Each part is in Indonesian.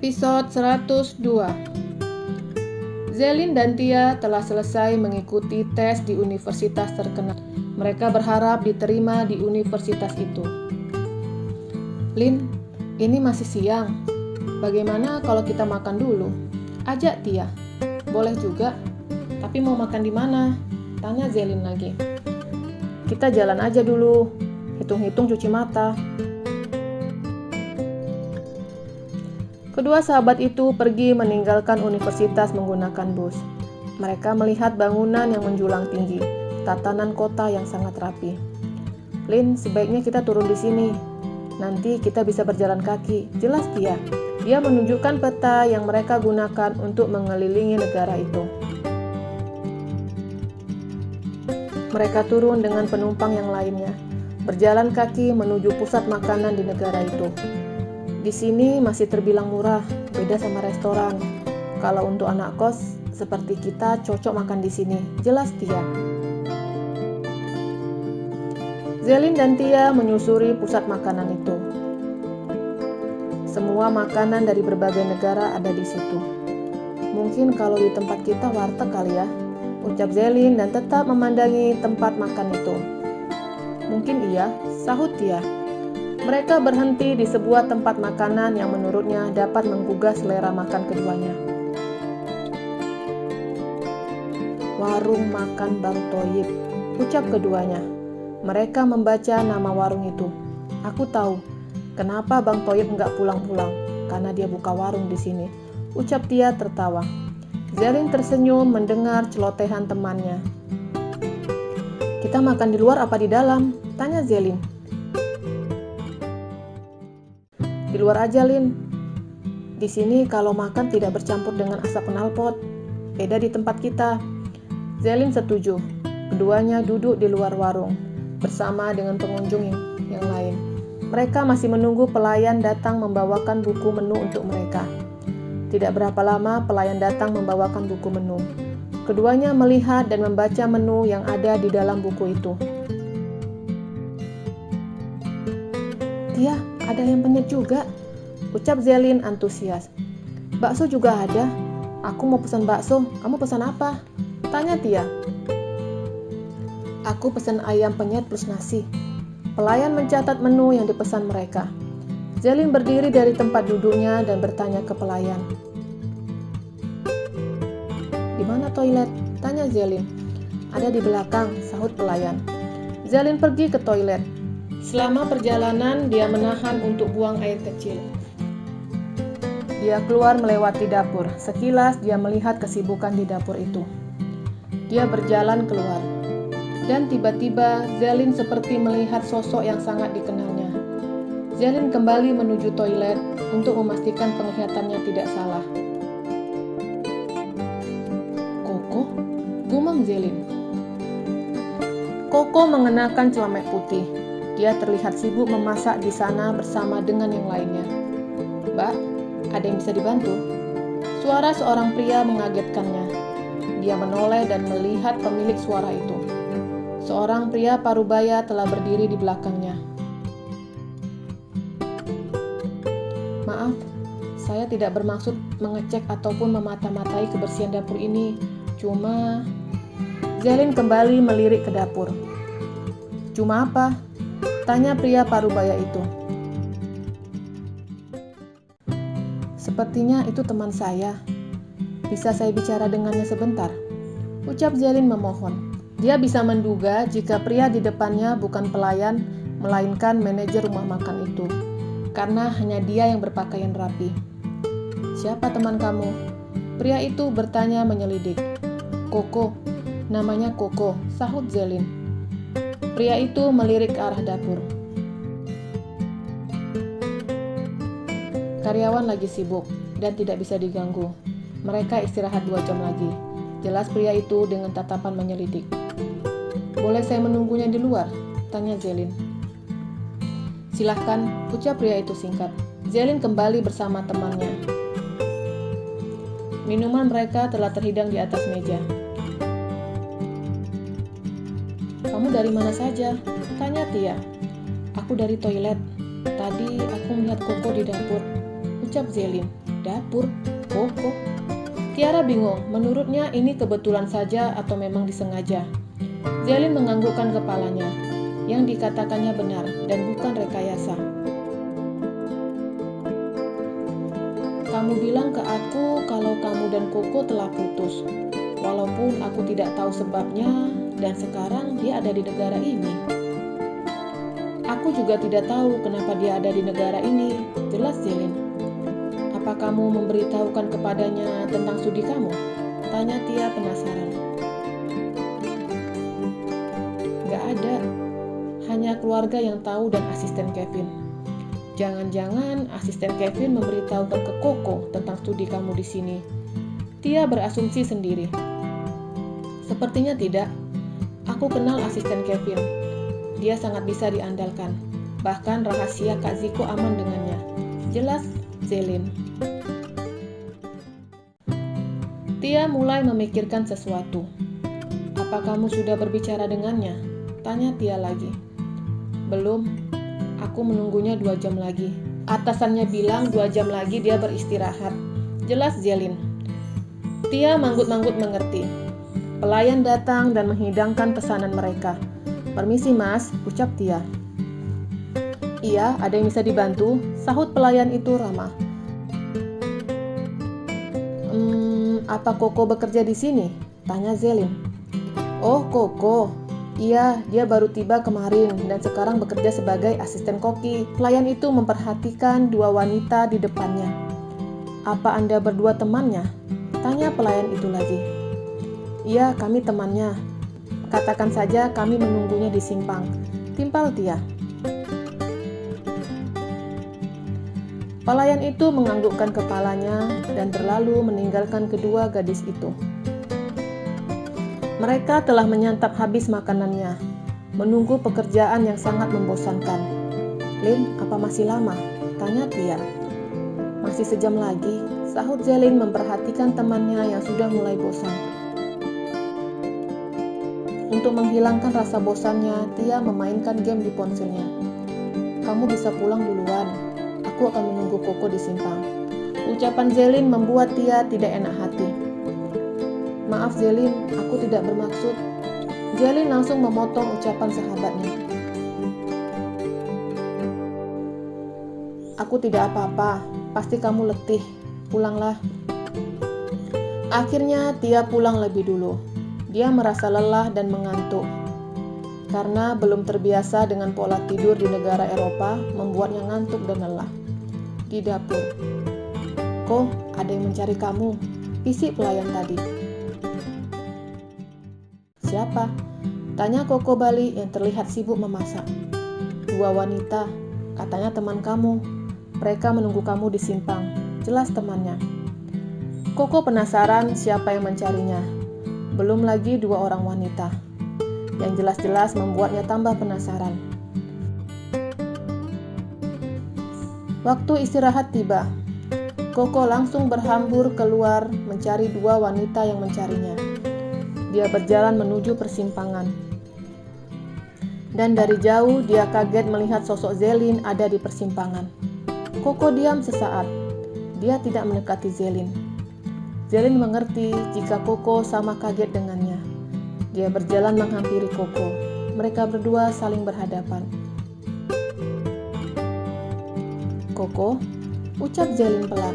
Episode 102. Zelin dan Tia telah selesai mengikuti tes di universitas terkenal. Mereka berharap diterima di universitas itu. Lin, ini masih siang. Bagaimana kalau kita makan dulu? Ajak Tia. Boleh juga. Tapi mau makan di mana? Tanya Zelin lagi. Kita jalan aja dulu. Hitung-hitung cuci mata. Kedua sahabat itu pergi meninggalkan universitas menggunakan bus. Mereka melihat bangunan yang menjulang tinggi, tatanan kota yang sangat rapi. Lin, sebaiknya kita turun di sini. Nanti kita bisa berjalan kaki. Jelas Tia. Dia menunjukkan peta yang mereka gunakan untuk mengelilingi negara itu. Mereka turun dengan penumpang yang lainnya, berjalan kaki menuju pusat makanan di negara itu. Di sini masih terbilang murah, beda sama restoran. Kalau untuk anak kos, seperti kita cocok makan di sini. Jelas Tia. Zelin dan Tia menyusuri pusat makanan itu. Semua makanan dari berbagai negara ada di situ. Mungkin kalau di tempat kita warteg kali ya, ucap Zelin dan tetap memandangi tempat makan itu. Mungkin iya, sahut Tia. Mereka berhenti di sebuah tempat makanan yang menurutnya dapat menggugah selera makan keduanya. Warung makan Bang Toyib, ucap keduanya. Mereka membaca nama warung itu. Aku tahu, kenapa Bang Toyib nggak pulang-pulang, karena dia buka warung di sini, ucap Tia tertawa. Zelin tersenyum mendengar celotehan temannya. Kita makan di luar apa di dalam? Tanya Zelin. Di luar aja, Lin. Di sini kalau makan tidak bercampur dengan asap knalpot. Beda di tempat kita. Zelin setuju. Keduanya duduk di luar warung bersama dengan pengunjung yang lain. Mereka masih menunggu pelayan datang membawakan buku menu untuk mereka. Tidak berapa lama pelayan datang membawakan buku menu. Keduanya melihat dan membaca menu yang ada di dalam buku itu. Tia, ada yang penyet juga, ucap Zelin antusias. Bakso juga ada. Aku mau pesan bakso, kamu pesan apa? Tanya Tia. Aku pesan ayam penyet plus nasi. Pelayan mencatat menu yang dipesan mereka. Zelin berdiri dari tempat duduknya dan bertanya ke pelayan. Di mana toilet? Tanya Zelin. Ada di belakang, sahut pelayan. Zelin pergi ke toilet. Selama perjalanan, dia menahan untuk buang air kecil. Dia keluar melewati dapur. Sekilas dia melihat kesibukan di dapur itu. Dia berjalan keluar. Dan tiba-tiba Zelin seperti melihat sosok yang sangat dikenalnya. Zelin kembali menuju toilet untuk memastikan penglihatannya tidak salah. Koko? Gumam Zelin. Koko mengenakan celemek putih. Dia terlihat sibuk memasak di sana bersama dengan yang lainnya. Mbak, ada yang bisa dibantu? Suara seorang pria mengagetkannya. Dia menoleh dan melihat pemilik suara itu. Seorang pria parubaya telah berdiri di belakangnya. Maaf, saya tidak bermaksud mengecek ataupun memata-matai kebersihan dapur ini. Cuma... Zelin kembali melirik ke dapur. Cuma apa? Tanya pria parubaya itu. Sepertinya itu teman saya. Bisa saya bicara dengannya sebentar? Ucap Zelin memohon. Dia bisa menduga jika pria di depannya bukan pelayan, melainkan manajer rumah makan itu. Karena hanya dia yang berpakaian rapi. Siapa teman kamu? Pria itu bertanya menyelidik. Koko. Namanya Koko, sahut Zelin. Pria itu melirik ke arah dapur. Karyawan lagi sibuk dan tidak bisa diganggu. Mereka istirahat 2 jam lagi. Jelas pria itu dengan tatapan menyelidik. Boleh saya menunggunya di luar? Tanya Zelin. Silahkan, ucap pria itu singkat. Zelin kembali bersama temannya. Minuman mereka telah terhidang di atas meja. Kamu dari mana saja? Tanya Tia. Aku dari toilet. Tadi aku melihat Koko di dapur, ucap Zelin. Dapur? Koko? Tiara bingung, menurutnya ini kebetulan saja atau memang disengaja. Zelin menganggukkan kepalanya. Yang dikatakannya benar dan bukan rekayasa. Kamu bilang ke aku kalau kamu dan Koko telah putus. Walaupun aku tidak tahu sebabnya dan sekarang dia ada di negara ini. Aku juga tidak tahu kenapa dia ada di negara ini, jelas Zelin. Apa kamu memberitahukan kepadanya tentang studi kamu? Tanya Tia penasaran. Gak ada. Hanya keluarga yang tahu dan asisten Kevin. Jangan-jangan asisten Kevin memberitahukan ke Koko tentang studi kamu di sini. Tia berasumsi sendiri. Sepertinya tidak. Aku kenal asisten Kevin. Dia sangat bisa diandalkan. Bahkan rahasia Kak Ziko aman dengannya. Jelas, Zelin. Tia mulai memikirkan sesuatu. Apa kamu sudah berbicara dengannya? Tanya Tia lagi. Belum, aku menunggunya 2 jam lagi. Atasannya bilang 2 jam lagi dia beristirahat. Jelas Zelin. Tia manggut-manggut mengerti. Pelayan datang dan menghidangkan pesanan mereka. Permisi mas, ucap Tia. Iya, ada yang bisa dibantu? Sahut pelayan itu ramah. Apa Koko bekerja di sini? Tanya Zelin. Oh, Koko. Iya, dia baru tiba kemarin dan sekarang bekerja sebagai asisten koki. Pelayan itu memperhatikan 2 wanita di depannya. Apa Anda berdua temannya? Tanya pelayan itu lagi. Iya, kami temannya. Katakan saja kami menunggunya di simpang. Timpal Tia. Pelayan itu menganggukkan kepalanya dan berlalu meninggalkan kedua gadis itu. Mereka telah menyantap habis makanannya, menunggu pekerjaan yang sangat membosankan. Lin, apa masih lama? Tanya Tia. Masih sejam lagi, sahut Zelin memperhatikan temannya yang sudah mulai bosan. Untuk menghilangkan rasa bosannya, Tia memainkan game di ponselnya. Kamu bisa pulang duluan, aku akan menunggu Koko di simpang. Ucapan Zelin membuat Tia tidak enak hati. Maaf Zelin, aku tidak bermaksud. Zelin langsung memotong ucapan sahabatnya. Aku tidak apa-apa, pasti kamu letih. Pulanglah. Akhirnya Tia pulang lebih dulu. Dia merasa lelah dan mengantuk. Karena belum terbiasa dengan pola tidur di negara Eropa, membuatnya ngantuk dan lelah. Di dapur. Kok, ada yang mencari kamu? Bisik pelayan tadi. Siapa? Tanya Koko Bali yang terlihat sibuk memasak. 2 wanita, katanya teman kamu. Mereka menunggu kamu di simpang. Jelas temannya. Koko penasaran siapa yang mencarinya. Belum lagi 2 orang wanita. Yang jelas-jelas membuatnya tambah penasaran. Waktu istirahat tiba. Koko langsung berhambur keluar mencari 2 wanita yang mencarinya. Dia berjalan menuju persimpangan. Dan dari jauh dia kaget melihat sosok Zelin ada di persimpangan. Koko diam sesaat. Dia tidak mendekati Zelin. Zelin mengerti jika Koko sama kaget dengannya. Dia berjalan menghampiri Koko. Mereka berdua saling berhadapan. Koko, ucap Zelin pelan.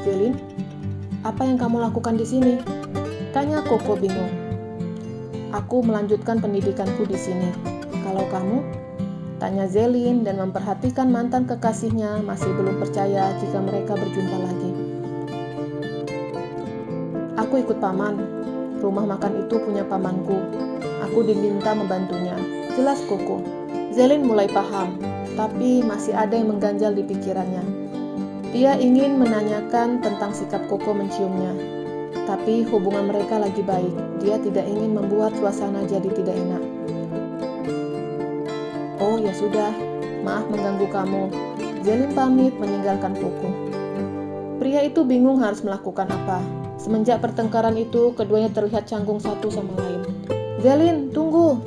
Zelin, apa yang kamu lakukan di sini? Tanya Koko bingung. Aku melanjutkan pendidikanku di sini. Kalau kamu? Tanya Zelin dan memperhatikan mantan kekasihnya masih belum percaya jika mereka berjumpa lagi. Aku ikut paman. Rumah makan itu punya pamanku. Aku diminta membantunya. Jelas Koko. Zelin mulai paham, tapi masih ada yang mengganjal di pikirannya. Dia ingin menanyakan tentang sikap Koko menciumnya. Tapi hubungan mereka lagi baik. Dia tidak ingin membuat suasana jadi tidak enak. Oh ya sudah, maaf mengganggu kamu. Zelin pamit meninggalkan Koko. Pria itu bingung harus melakukan apa. Semenjak pertengkaran itu, keduanya terlihat canggung satu sama lain. Zelin, tunggu!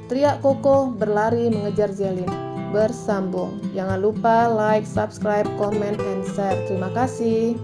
Teriak Koko berlari mengejar Zelin. bersambung. Jangan lupa like, subscribe, comment, and share. Terima kasih.